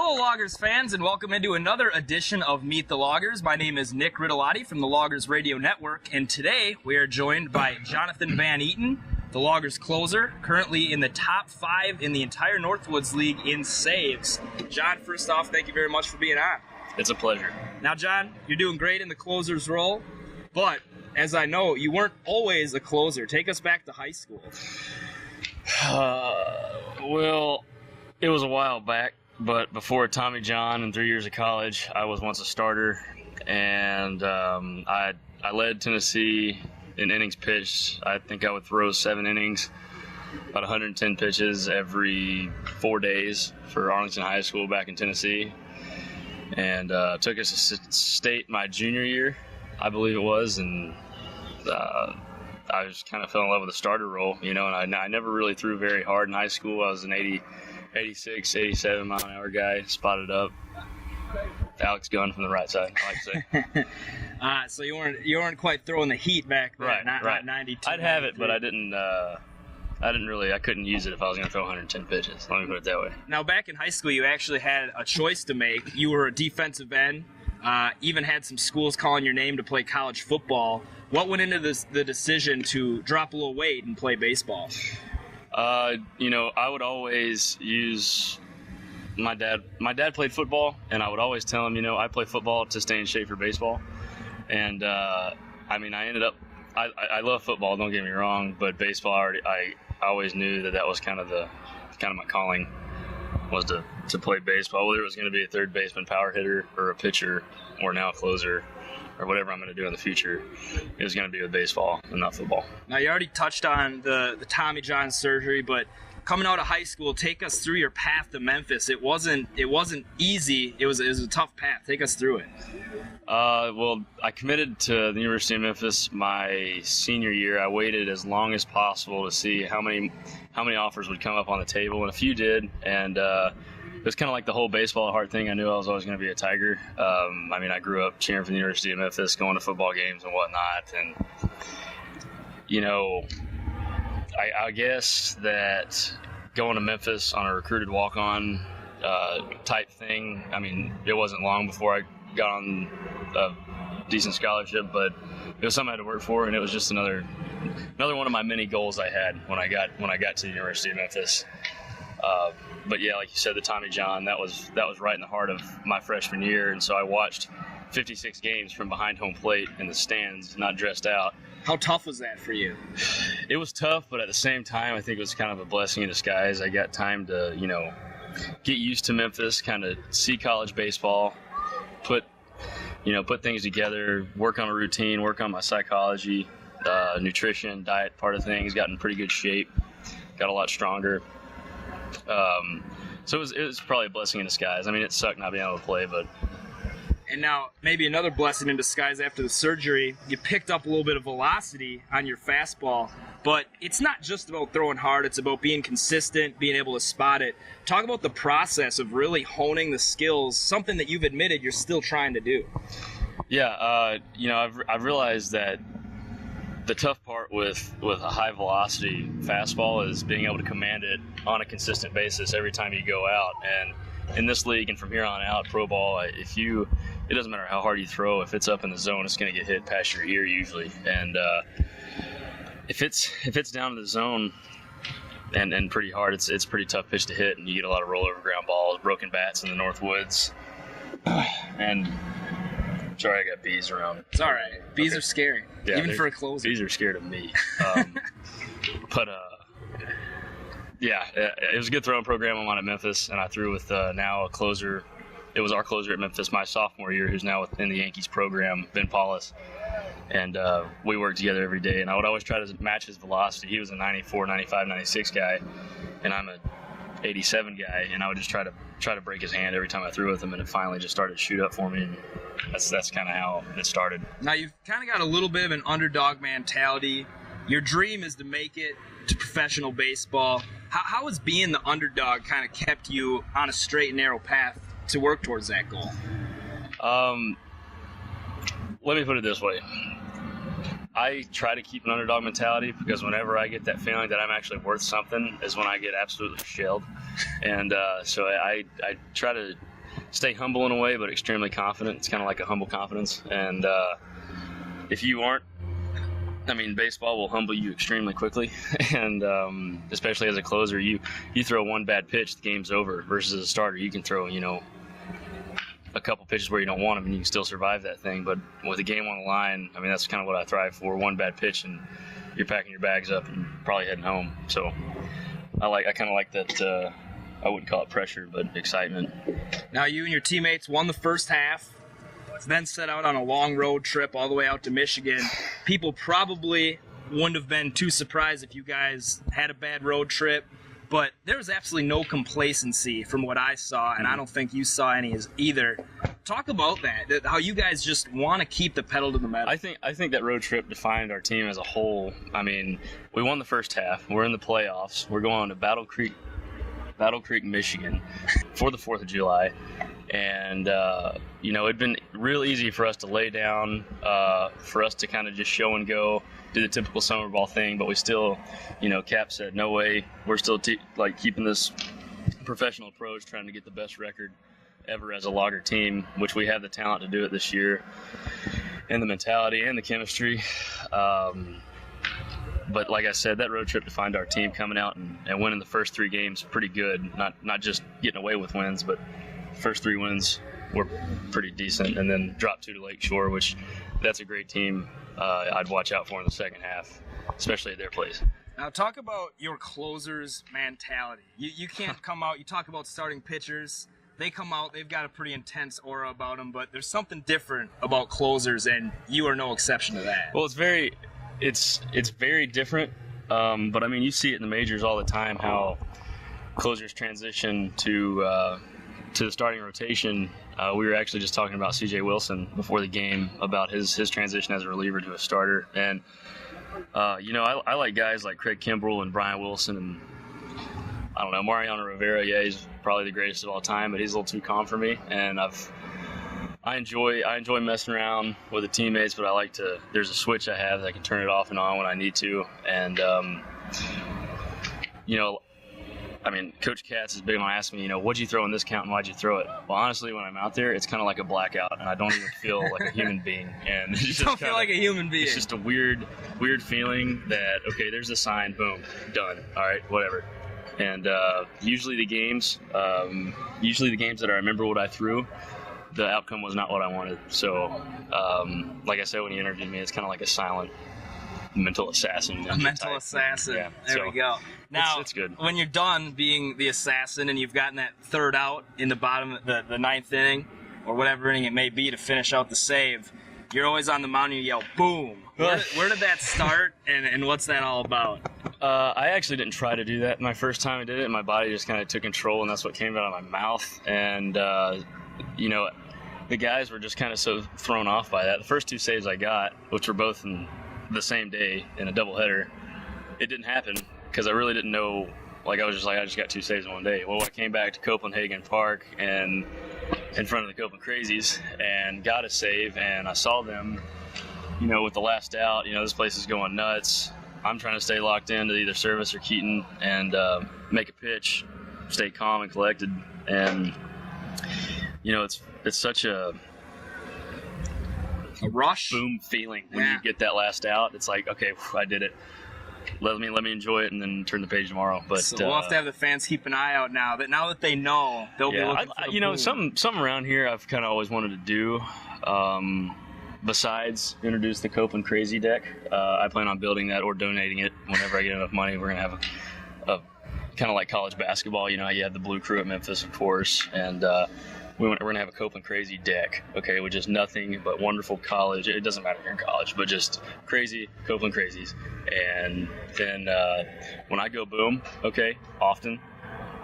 Hello, Loggers fans, and welcome into another edition of Meet the Loggers. My name is Nick Riddolotti from the Loggers Radio Network, and today we are joined by Jonathon Van Eaton, the Loggers closer, currently in the top 5 in the entire Northwoods League in saves. John, first off, thank you very much for being on. It's a pleasure. Now, John, you're doing great in the closer's role, but as I know, you weren't always a closer. Take us back to high school. Well, it was a while back, but before Tommy John and 3 years of college, I was once a starter, and I led Tennessee in innings pitched. I think I would throw 7 innings, about 110 pitches every 4 days for Arlington High School back in Tennessee, and took us to state my junior year, I believe it was, and I just kind of fell in love with the starter role, and I never really threw very hard in high school. I was an 86, 87 mile an hour guy, spotted up. Alex Gunn from the right side, I like to say. So you weren't quite throwing the heat back then, right. Not 92. I'd have it, but I couldn't use it if I was going to throw 110 pitches. Let me put it that way. Now, back in high school, you actually had a choice to make. You were a defensive end, even had some schools calling your name to play college football. What went into the decision to drop a little weight and play baseball? I would always use my dad. My dad played football, and I would always tell him, I play football to stay in shape for baseball. And I ended up. I love football. Don't get me wrong, but baseball. I always knew that was kind of my calling, was to play baseball. Whether it was going to be a third baseman, power hitter, or a pitcher, or now a closer, or whatever I'm going to do in the future, it was going to be with baseball and not football. Now, you already touched on the Tommy John surgery, but coming out of high school, take us through your path to Memphis. It wasn't easy. It was a tough path. Take us through it. Well, I committed to the University of Memphis my senior year. I waited as long as possible to see how many offers would come up on the table, and a few did, and it was kind of like the whole baseball at heart thing. I knew I was always going to be a Tiger. I grew up cheering for the University of Memphis, going to football games and whatnot. And, I guess that going to Memphis on a recruited walk-on type thing, it wasn't long before I got on a decent scholarship, but it was something I had to work for, and it was just another one of my many goals I had when I got to the University of Memphis. But yeah, like you said, the Tommy John, that was right in the heart of my freshman year, and so I watched 56 games from behind home plate in the stands, not dressed out. How tough was that for you? It was tough, but at the same time, I think it was kind of a blessing in disguise. I got time to, get used to Memphis, kind of see college baseball, put things together, work on a routine, work on my psychology, nutrition, diet part of things, got in pretty good shape, got a lot stronger. So it was probably a blessing in disguise. It sucked not being able to play, but. And now, maybe another blessing in disguise after the surgery, you picked up a little bit of velocity on your fastball, but it's not just about throwing hard, it's about being consistent, being able to spot it. Talk about the process of really honing the skills, something that you've admitted you're still trying to do. Yeah, I've realized that the tough part with a high velocity fastball is being able to command it on a consistent basis every time you go out. And in this league and from here on out, pro ball, it doesn't matter how hard you throw. If it's up in the zone, it's going to get hit past your ear usually. And if it's down to the zone and pretty hard, it's a pretty tough pitch to hit, and you get a lot of rollover ground balls, broken bats in the Northwoods. And sorry, I got bees around. It's all right. Bees are scary, yeah, even for a closer. Bees are scared of me. But yeah, it was a good throwing program I'm on at Memphis, and I threw with now a closer. It was our closer at Memphis my sophomore year, who's now in the Yankees program, Ben Paulus. And we worked together every day, and I would always try to match his velocity. He was a 94, 95, 96 guy, and I'm a 87 guy, and I would just try to break his hand every time I threw with him, and it finally just started to shoot up for me, and that's kind of how it started. Now, you've kind of got a little bit of an underdog mentality. Your dream is to make it to professional baseball. How has being the underdog kind of kept you on a straight and narrow path to work towards that goal? Let me put it this way. I try to keep an underdog mentality, because whenever I get that feeling that I'm actually worth something is when I get absolutely shelled. And so I try to stay humble in a way, but extremely confident. It's kind of like a humble confidence. And if you aren't, baseball will humble you extremely quickly. And especially as a closer, you throw one bad pitch, the game's over. Versus as a starter, you can throw, a couple pitches where you don't want them, and you can still survive that thing. But with the game on the line, that's kind of what I thrive for. One bad pitch, and you're packing your bags up and probably heading home. So I kind of like that. I wouldn't call it pressure, but excitement. Now you and your teammates won the first half, then set out on a long road trip all the way out to Michigan. People probably wouldn't have been too surprised if you guys had a bad road trip, but there was absolutely no complacency from what I saw, and I don't think you saw any either. Talk about that, how you guys just want to keep the pedal to the metal. I think that road trip defined our team as a whole. We won the first half. We're in the playoffs. We're going to Battle Creek, Michigan for the 4th of July. And, it'd been real easy for us to lay down, for us to kind of just show and go, do the typical summer ball thing. But we still, Cap said, no way. We're still keeping this professional approach, trying to get the best record ever as a Logger team, which we have the talent to do it this year, and the mentality and the chemistry. But like I said, that road trip defined our team, coming out and winning the first 3 games pretty good. Not just getting away with wins, but first 3 wins were pretty decent, and then dropped 2 to Lakeshore, which that's a great team. I'd watch out for in the second half, especially at their place. Now talk about your closers' mentality. You can't come out, you talk about starting pitchers. They come out, they've got a pretty intense aura about them, but there's something different about closers, and you are no exception to that. Well, it's very different, but you see it in the majors all the time, how closers transition to the starting rotation. We were actually just talking about C.J. Wilson before the game about his transition as a reliever to a starter, and I like guys like Craig Kimbrell and Brian Wilson, and I don't know, Mariano Rivera. Yeah, he's probably the greatest of all time, but he's a little too calm for me, and I enjoy messing around with the teammates, but there's a switch I have that I can turn it off and on when I need to. And, Coach Katz is big on asking me, what'd you throw in this count and why'd you throw it? Well, honestly, when I'm out there, it's kind of like a blackout, and I don't even feel like a human being. And it's just don't feel like a human being. It's just a weird feeling that, okay, there's a sign, boom, done. All right, whatever. And usually the games that I remember what I threw, the outcome was not what I wanted. So, like I said, when you interviewed me, it's kind of like a silent mental assassin. A mental assassin. Yeah, there we go. Now, it's good. When you're done being the assassin and you've gotten that third out in the bottom, the 9th inning, or whatever inning it may be to finish out the save, you're always on the mound and you yell, boom. Where did that start, and what's that all about? I actually didn't try to do that my first time I did it. My body just kind of took control, and that's what came out of my mouth. And, the guys were just kind of so thrown off by that. The first 2 saves I got, which were both in the same day in a doubleheader, it didn't happen because I really didn't know. I was just I just got 2 saves in one day. Well, I came back to Copenhagen Park and in front of the Copeland Crazies and got a save, and I saw them, with the last out, this place is going nuts. I'm trying to stay locked into either Service or Keaton and make a pitch, stay calm and collected. And, it's such a rush, boom feeling when you get that last out. It's like, okay, I did it. Let me enjoy it and then turn the page tomorrow. But so we'll have to have the fans keep an eye out now that they know, they'll be looking for the boom. something around here I've kind of always wanted to do. Besides introduce the Copeland Crazy deck, I plan on building that or donating it whenever I get enough money. We're gonna have a kind of like college basketball. You had the Blue Crew at Memphis, of course, and we're gonna have a Copeland Crazy deck, okay, which is nothing but wonderful college. It doesn't matter if you're in college, but just crazy Copeland Crazies. And then when I go boom, okay, often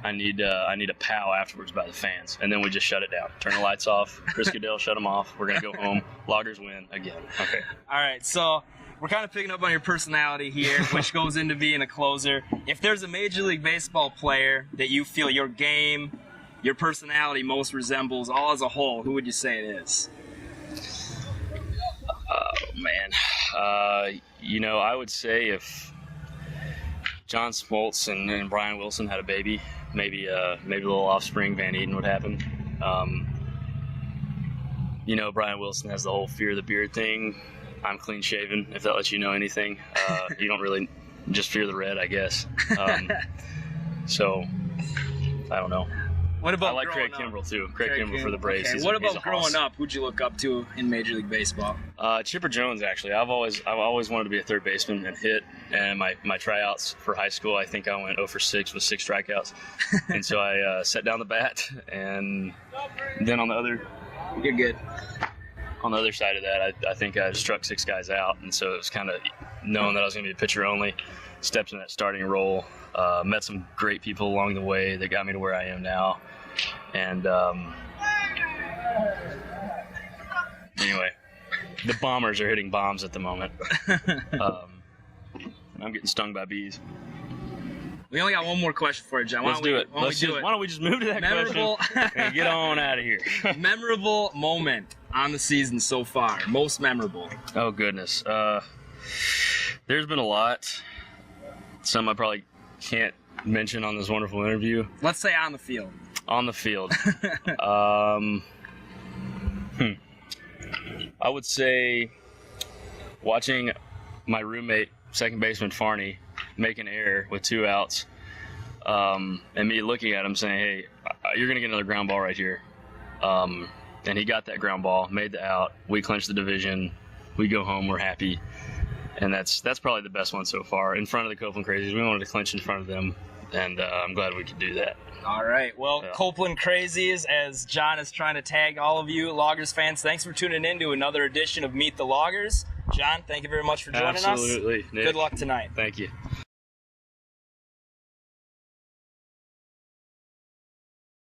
I need a pow afterwards by the fans, and then we just shut it down. Turn the lights off. Chris Goodell, shut them off. We're gonna go home. Loggers win again. Okay. All right. So we're kind of picking up on your personality here, which goes into being a closer. If there's a Major League Baseball player that you feel your game, your personality most resembles, all as a whole, who would you say it is? Oh man, I would say if John Smoltz and Brian Wilson had a baby, maybe a little offspring Van Eaton would happen. Brian Wilson has the whole fear of the beard thing. I'm clean shaven, if that lets you know anything. You don't really just fear the red, I guess. So, I don't know. What about I like Craig Kimbrell, too. Craig Kimbrell for the Braves. Okay. What about growing up? Who'd you look up to in Major League Baseball? Chipper Jones, actually. I've always wanted to be a third baseman and hit. And my tryouts for high school, I think I went 0 for 6 with 6 strikeouts. And so I set down the bat. And then on the other... You're good. On the other side of that, I think I struck 6 guys out. And so it was kind of knowing that I was going to be a pitcher only. Stepped in that starting role. Met some great people along the way that got me to where I am now. And anyway, the Bombers are hitting bombs at the moment. I'm getting stung by bees. We only got one more question for you, John. Let's do it. Why don't we just move to that question and get on out of here? Memorable moment on the season so far. Most memorable. Oh, goodness. There's been a lot. Some I probably can't mention on this wonderful interview. Let's say on the field. On the field. I would say watching my roommate, second baseman Farney, make an error with 2 outs, and me looking at him saying, hey, you're going to get another ground ball right here. And he got that ground ball, made the out. We clinched the division. We go home. We're happy. And that's probably the best one so far. In front of the Copeland Crazies. We wanted to clinch in front of them, and I'm glad we could do that. All right. Well, yeah. Copeland Crazies, as John is trying to tag all of you Loggers fans, thanks for tuning in to another edition of Meet the Loggers. John, thank you very much for joining us. Absolutely, Nick. Good luck tonight. Thank you.